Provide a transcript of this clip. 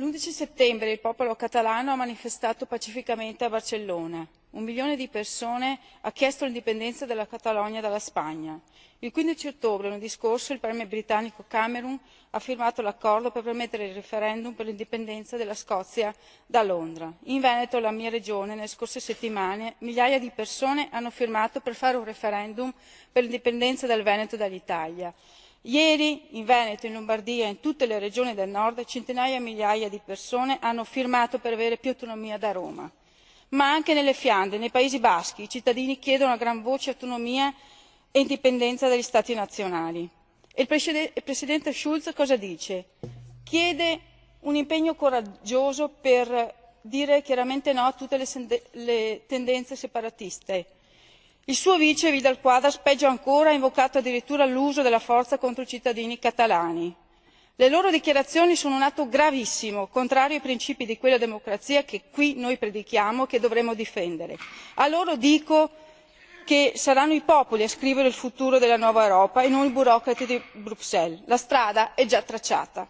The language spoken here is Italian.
L'11 settembre il popolo catalano ha manifestato pacificamente a Barcellona. 1 milione di persone ha chiesto l'indipendenza della Catalogna dalla Spagna. Il 15 ottobre, lunedì scorso, il premier britannico Cameron ha firmato l'accordo per permettere il referendum per l'indipendenza della Scozia da Londra. In Veneto, la mia regione, nelle scorse settimane migliaia di persone hanno firmato per fare un referendum per l'indipendenza del Veneto dall'Italia. Ieri in Veneto, in Lombardia e in tutte le regioni del nord centinaia e migliaia di persone hanno firmato per avere più autonomia da Roma. Ma anche nelle Fiandre, nei Paesi Baschi, i cittadini chiedono a gran voce autonomia e indipendenza dagli Stati nazionali. E il Presidente Schulz cosa dice? Chiede un impegno coraggioso per dire chiaramente no a tutte le tendenze separatiste. Il suo vice Vidal Quadras, peggio ancora, ha invocato addirittura l'uso della forza contro i cittadini catalani. Le loro dichiarazioni sono un atto gravissimo, contrario ai principi di quella democrazia che qui noi predichiamo e che dovremmo difendere. A loro dico che saranno i popoli a scrivere il futuro della nuova Europa e non i burocrati di Bruxelles. La strada è già tracciata.